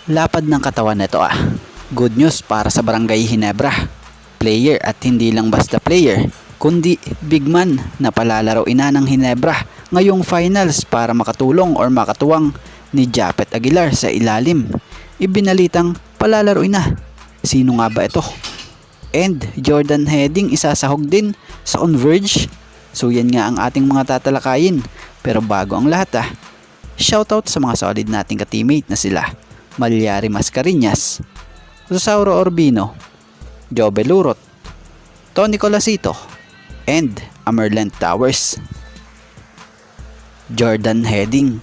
Lapad ng katawan nito ah. Good news para sa Barangay Ginebra. Player at hindi lang basta player, kundi big man na palalaroin na ng Ginebra ngayong finals para makatulong or makatuwang ni Japet Aguilar sa ilalim. Ibinalitang palalaroin na. Sino nga ba ito? And Jordan Heading isasahog din sa Converge. So yan nga ang ating mga tatalakayin. Pero bago ang lahat shoutout sa mga solid nating ka-teammate na sila Malyari Mascareñas, Rosauro Orbino, Jobe Lurot, Tony Colasito, and Amerland Towers. Jordan Heading,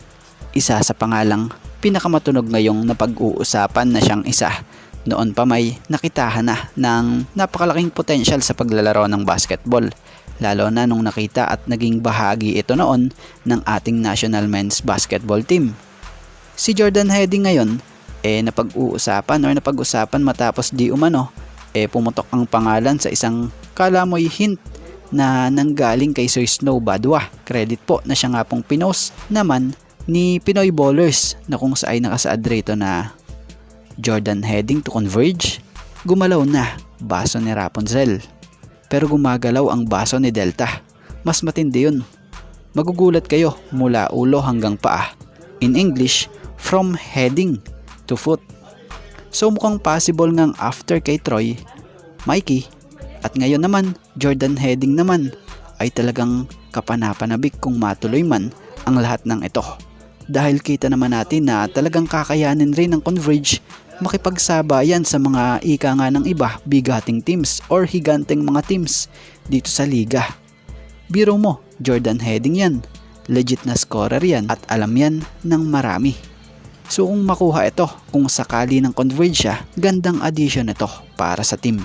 isa sa pangalang pinakamatunog ngayong napag-uusapan na siyang isa. Noon pa may nakitahan na ng napakalaking potensyal sa paglalaro ng basketball, lalo na nung nakita at naging bahagi ito noon ng ating national men's basketball team. Si Jordan Heading ngayon napag-usapan matapos di umano pumutok ang pangalan sa isang kalamoy hint na nanggaling kay Sir Snow Badwa. Credit po na siya nga pong pinost naman ni Pinoy Ballers na kung saan ay nakasaad rito na Jordan Heading to Converge. Gumalaw na baso ni Rapunzel, pero gumagalaw ang baso ni Delta. Mas matindi yun. Magugulat kayo mula ulo hanggang paa. In English, from heading to foot. So mukhang possible ngang after kay Troy, Mikey, at ngayon naman Jordan Heading naman ay talagang kapanapanabik kung matuloy man ang lahat ng ito. Dahil kita naman natin na talagang kakayanin rin ng Converge makipagsabayan sa mga ika nga ng iba bigating teams or higanteng mga teams dito sa liga. Biro mo, Jordan Heading yan. Legit na scorer yan at alam yan ng marami. So kung makuha ito, kung sakali ng Converge siya, gandang addition ito para sa team.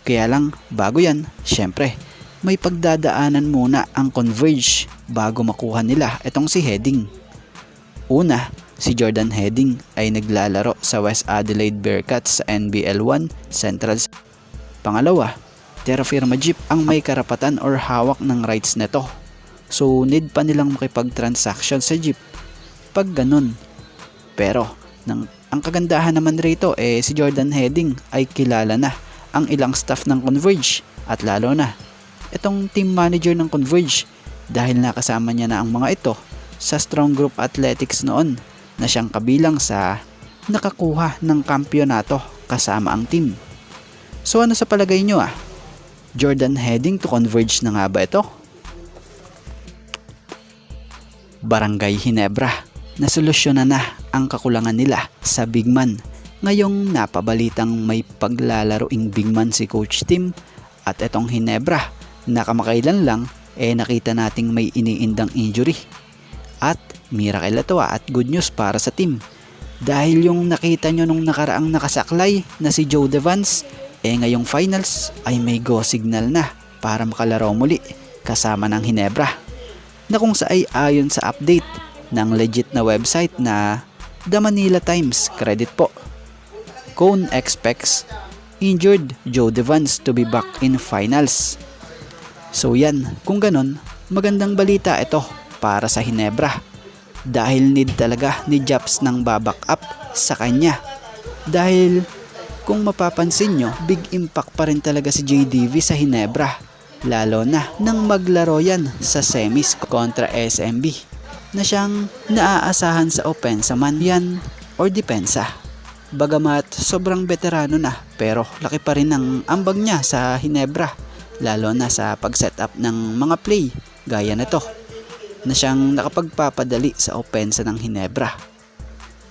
Kaya lang, bago yan, syempre, may pagdadaanan muna ang Converge bago makuha nila itong si Heading. Una, si Jordan Heading ay naglalaro sa West Adelaide Bearcats sa NBL 1 Central. Pangalawa, Terra Firma Jeep ang may karapatan or hawak ng rights nito. So need pa nilang makipag-transaction sa Jeep pag ganun. Pero ang kagandahan naman rito si Jordan Heading ay kilala na ang ilang staff ng Converge at lalo na itong team manager ng Converge dahil nakasama niya na ang mga ito sa Strong Group Athletics noon na siyang kabilang sa nakakuha ng kampyonato kasama ang team. So ano sa palagay nyo Jordan Heading to Converge na nga ba ito? Barangay Ginebra, nasolusyonan na ang kakulangan nila sa big man. Ngayong napabalitang may paglalaroing big man si Coach Tim at etong Ginebra na kamakailan lang nakita nating may iniindang injury. At miracle ito at good news para sa team. Dahil yung nakita nyo nung nakaraang nakasaklay na si Joe Devans ngayong finals ay may go signal na para makalaro muli kasama ng Ginebra. Na kung sa ay ayon sa update ng legit na website na The Manila Times, credit po, Cone expects injured Joe Devans to be back in finals. So yan, kung ganon, magandang balita ito para sa Ginebra dahil need talaga ni Japs ng baback up sa kanya. Dahil kung mapapansin nyo, big impact pa rin talaga si JDV sa Ginebra, lalo na nang maglaro yan sa semis kontra SMB na siyang naaasahan sa opensa man yan or depensa. Bagamat sobrang veterano na, pero laki pa rin ang ambag niya sa Ginebra, lalo na sa pag-setup ng mga play gaya nito na siyang nakapagpapadali sa opensa ng Ginebra.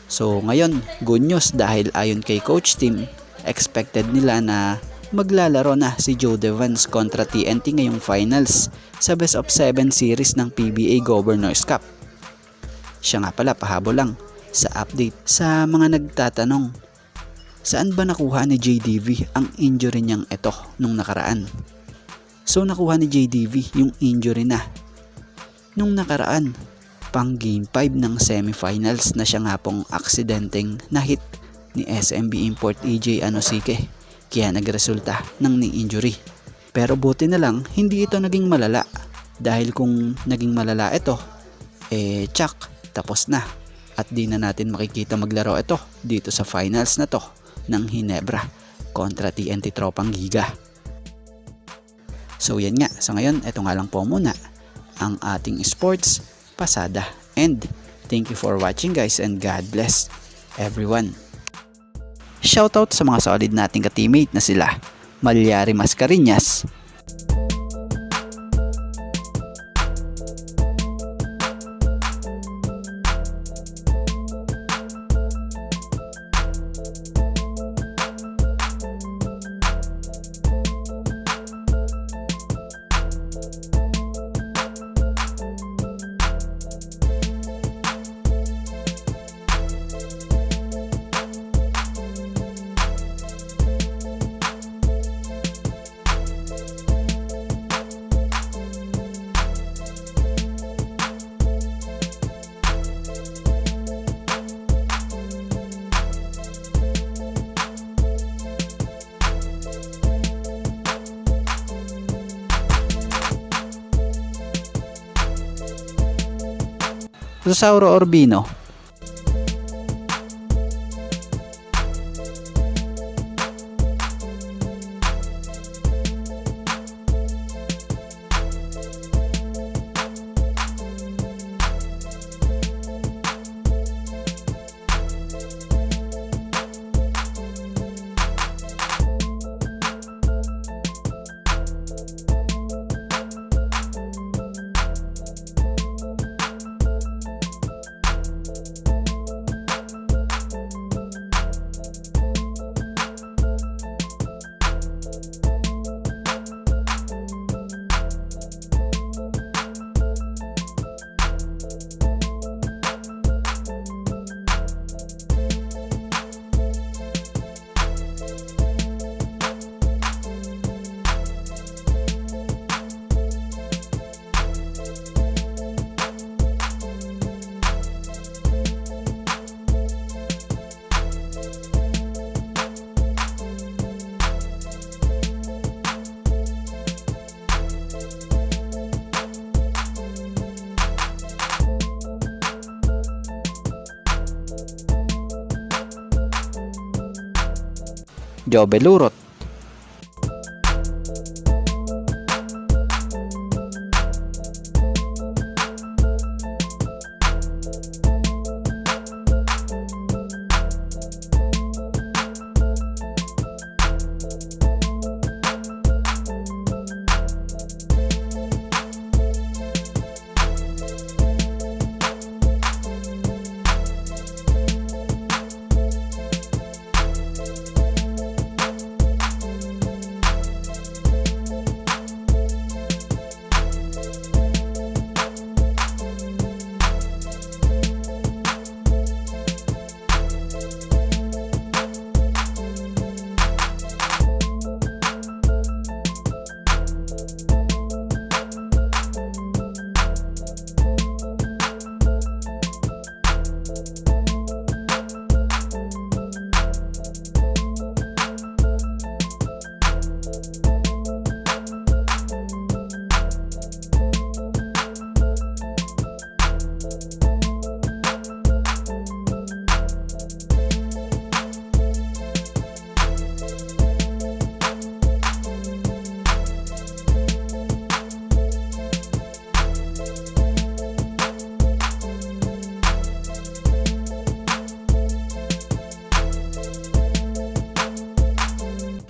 So ngayon, good news dahil ayon kay Coach Tim, expected nila na maglalaro na si Joe Devans kontra TNT ngayong finals sa Best of 7 series ng PBA Governors Cup. Siya nga pala, pahabol lang sa update sa mga nagtatanong, saan ba nakuha ni JDV ang injury niyang ito nung nakaraan? So nakuha ni JDV yung injury na nung nakaraan pang game 5 ng semifinals na siya nga pong aksidenteng na-hit ni SMB Import EJ Anosike, kaya nagresulta ng knee injury. Pero buti na lang hindi ito naging malala, dahil kung naging malala ito tsak, tapos na. at di na natin makikita maglaro ito dito sa finals na to ng Ginebra kontra TNT Tropang Giga. So yan nga, sa ngayon ito nga lang po muna ang ating sports pasada, and thank you for watching guys, and God bless everyone. Shoutout sa mga solid nating ka-teammate na sila Malyari Mascareñas, Rosauro Orbino, Jobe Lurot,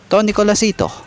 Tony Colasito,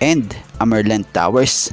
and Amerland Towers.